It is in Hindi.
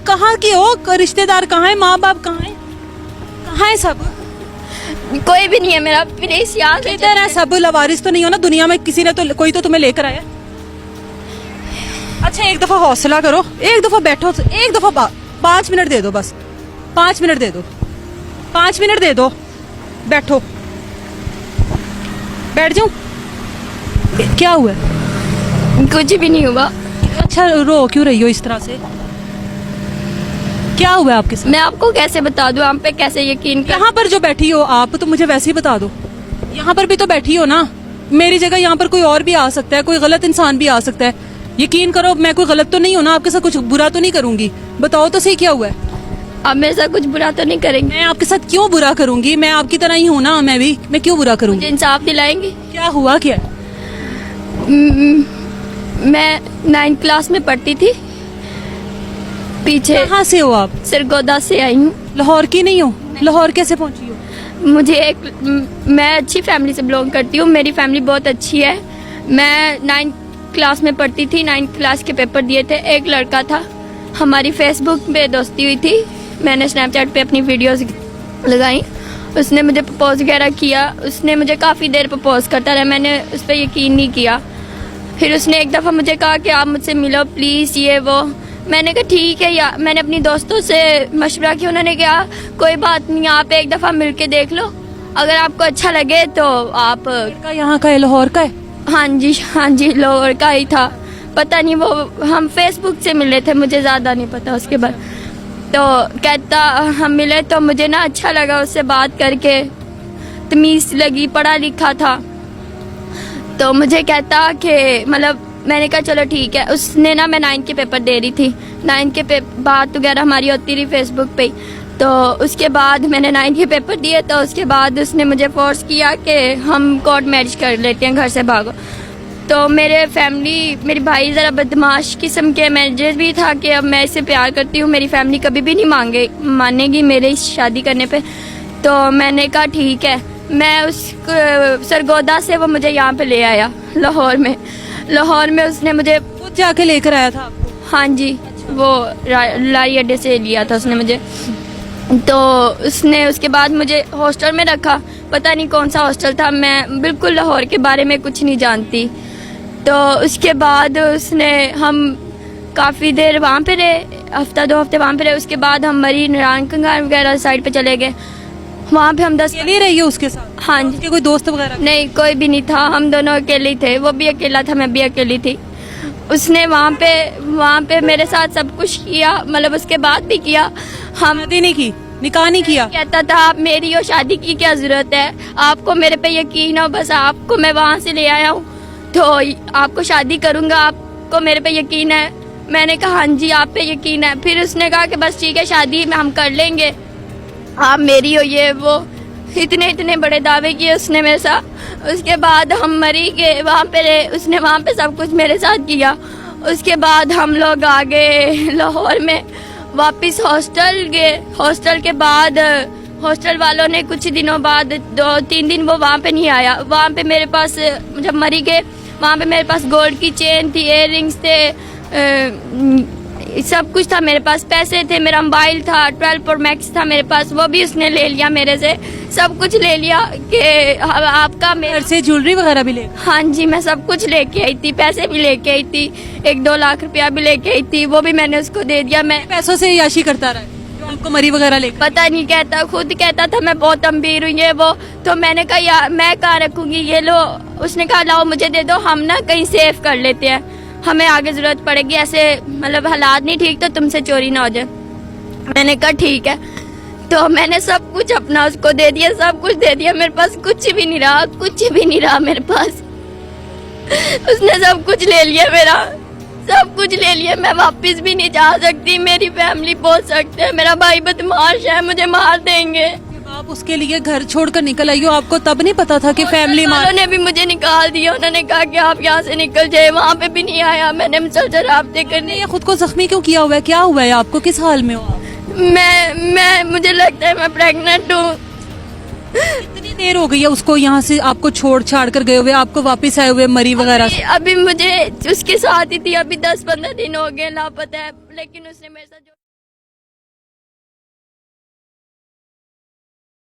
कहाँ की हो? रिश्तेदार कहाँ है? माँ बाप कहाँ है? कहाँ है सब? कोई भी नहीं है मेरा, प्लीज याद है। इधर है सब। लवारिस तो नहीं हो ना दुनिया में? किसी ने तो, कोई तो तुम्हें लेकर आया। अच्छा एक दफा हौसला करो, एक दफा बैठो, एक दफा 5 मिनट दे दो, बस 5 मिनट दे दो, 5 मिनट दे दो, बैठो। बैठ जाऊं? क्या हुआ? कुछ भी नहीं हुआ। अच्छा रो क्यों रही हो इस तरह से? क्या हुआ आपके साथ? मैं आपको कैसे बता दूं, आप पे कैसे यकीन कर। यहाँ पर जो बैठी हो आप, तो मुझे वैसे ही बता दो। यहाँ पर भी तो बैठी हो ना, मेरी जगह यहाँ पर कोई और भी आ सकता है, कोई गलत इंसान भी आ सकता है। यकीन करो मैं कोई गलत तो नहीं हूँ ना, आपके साथ कुछ बुरा तो नहीं करूंगी। बताओ तो सही क्या हुआ है? आप मेरे साथ कुछ बुरा तो नहीं करेंगे? मैं आपके साथ क्यों बुरा करूंगी? मैं आपकी तरह ही हूँ ना, मैं क्यों बुरा मुझे करूंगी? इंसाफ दिलाएंगे? क्या हुआ क्या? मैं 9th क्लास में पढ़ती थी। पीछे कहाँ से हो आप? सरगोदा से आई हूँ। लाहौर की नहीं हो? लाहौर कैसे पहुंची हो? मैं अच्छी फैमिली से बिलोंग करती हूँ, मेरी फैमिली बहुत अच्छी है। मैं 9th क्लास में पढ़ती थी, 9th क्लास के पेपर दिए थे। एक लड़का था, हमारी फेसबुक पे दोस्ती हुई थी, मैंने स्नैपचैट पे अपनी वीडियोस लगाई, उसने मुझे प्रपोज वगैरह किया। उसने मुझे काफ़ी देर प्रपोज करता रहा, मैंने उस पर यकीन नहीं किया। फिर उसने एक दफ़ा मुझे कहा कि आप मुझसे मिलो प्लीज़, ये वो। मैंने कहा ठीक है, या मैंने अपनी दोस्तों से मशवरा किया, उन्होंने कहा कोई बात नहीं, आप एक दफ़ा मिल के देख लो, अगर आपको अच्छा लगे तो आप। लड़का यहाँ का है? लाहौर का है? हाँ जी लाहौर का ही था। पता नहीं, वो हम फेसबुक से मिले थे, मुझे ज़्यादा नहीं पता उसके बाद। तो कहता हम मिले तो मुझे ना अच्छा लगा उससे बात करके, तमीज़ लगी, पढ़ा लिखा था। तो मुझे कहता कि मतलब, मैंने कहा चलो ठीक है। उसने ना, मैं 9th के पेपर दे रही थी, 9th के बात वगैरह हमारी होती रही फेसबुक पे। तो उसके बाद मैंने 9th के पेपर दिए, तो उसके बाद उसने मुझे फोर्स किया कि हम कोर्ट मैरिज कर लेते हैं, घर से भागो। तो मेरी भाई ज़रा बदमाश किस्म के मैनेजर भी था कि अब मैं इससे प्यार करती हूँ, मेरी फैमिली कभी भी नहीं मानेगी मेरे शादी करने पे। तो मैंने कहा ठीक है। मैं उस सरगोदा से वो मुझे यहाँ पे ले आया लाहौर में उसने मुझे खुद जाके लेकर आया था आपको? हाँ जी, वो लाई अड्डे से लिया था उसने मुझे। तो उसने उसके बाद मुझे हॉस्टल में रखा, पता नहीं कौन सा हॉस्टल था, मैं बिल्कुल लाहौर के बारे में कुछ नहीं जानती। तो उसके बाद हम काफ़ी देर वहाँ पे रहे, हफ्ता 2 हफ्ते वहाँ पे रहे। उसके बाद हम मरी नारकंगा वगैरह साइड पे चले गए, वहाँ पे हम 10 अकेले रही हो उसके साथ? हाँ जी। उसके कोई दोस्त वगैरह? नहीं, कोई भी नहीं था, हम दोनों अकेले ही थे। वो भी अकेला था, मैं भी अकेली थी। उसने वहाँ पे मेरे साथ सब कुछ किया, मतलब उसके बाद भी किया। हम शादी नहीं की, निकाह नहीं किया? कहता था आप मेरी हो, शादी की क्या जरूरत है, आपको मेरे पे यकीन हो, बस आपको मैं वहाँ से ले आया हूँ तो आपको शादी करूँगा, आपको मेरे पे यकीन है। मैंने कहा हाँ जी आप पे यकीन है। फिर उसने कहा कि बस ठीक है, शादी में हम कर लेंगे, आप मेरी हो, ये वो। इतने बड़े दावे किए उसने मेरे साथ। उसके बाद हम मरी के वहाँ पे रहे, उसने वहाँ पे सब कुछ मेरे साथ किया। उसके बाद हम लोग आ गए लाहौर में, वापस हॉस्टल गए। हॉस्टल के बाद हॉस्टल वालों ने कुछ दिनों बाद 2-3 दिन वो वहाँ पे नहीं आया। वहाँ पे मेरे पास, जब मरी गए, वहाँ पे मेरे पास गोल्ड की चेन थी, इयर रिंग्स थे, सब कुछ था मेरे पास, पैसे थे, मेरा मोबाइल था, 12 Pro Max था मेरे पास, वो भी उसने ले लिया मेरे से, सब कुछ ले लिया कि आपका मेरे से ज्वेलरी वगैरह भी ले? हाँ जी, मैं सब कुछ लेके आई थी, पैसे भी लेके आई थी, 1-2 लाख रुपया भी लेके आई थी, वो भी मैंने उसको दे दिया। मैं पैसों से याशी करता रहा जो आपको मरी वगैरह ले? पता नहीं, कहता खुद कहता था मैं बहुत अमीर हूँ ये वो। तो मैंने कहा यार मैं कहाँ रखूंगी, ये लो। उसने कहा लाओ मुझे दे दो, हम ना कहीं सेव कर लेते हैं, हमें आगे जरूरत पड़ेगी, ऐसे मतलब हालात नहीं ठीक तो तुमसे चोरी ना हो जाए। मैंने कहा ठीक है। तो मैंने सब कुछ अपना उसको दे दिया, सब कुछ दे दिया, मेरे पास कुछ भी नहीं रहा, कुछ भी नहीं रहा मेरे पास। उसने सब कुछ ले लिया मेरा, सब कुछ ले लिया। मैं वापस भी नहीं जा सकती, मेरी फैमिली पहुंच सकते हैं, मेरा भाई बदमाश है, मुझे मार देंगे। आप उसके लिए घर छोड़कर निकल आई हो, आपको तब नहीं पता था कि फैमिली वालों ने भी मुझे निकाल दिया, उन्होंने कहा कि आप यहाँ से निकल जाए, वहाँ पे भी नहीं आया। मैंने मुसलसल राब्ते करने। ये खुद को जख्मी क्यों किया हुआ है? क्या हुआ है आपको? किस हाल में हो आप? मुझे लगता है मैं प्रेग्नेंट हूँ। कितनी देर हो गई है उसको यहाँ से आपको छोड़ छाड़ कर गए हुए, आपको वापस आए हुए मरी वगैरह से? अभी मुझे उसके साथ ही थी, अभी 10-15 दिन हो गए लापता है, लेकिन उसने मेरे साथ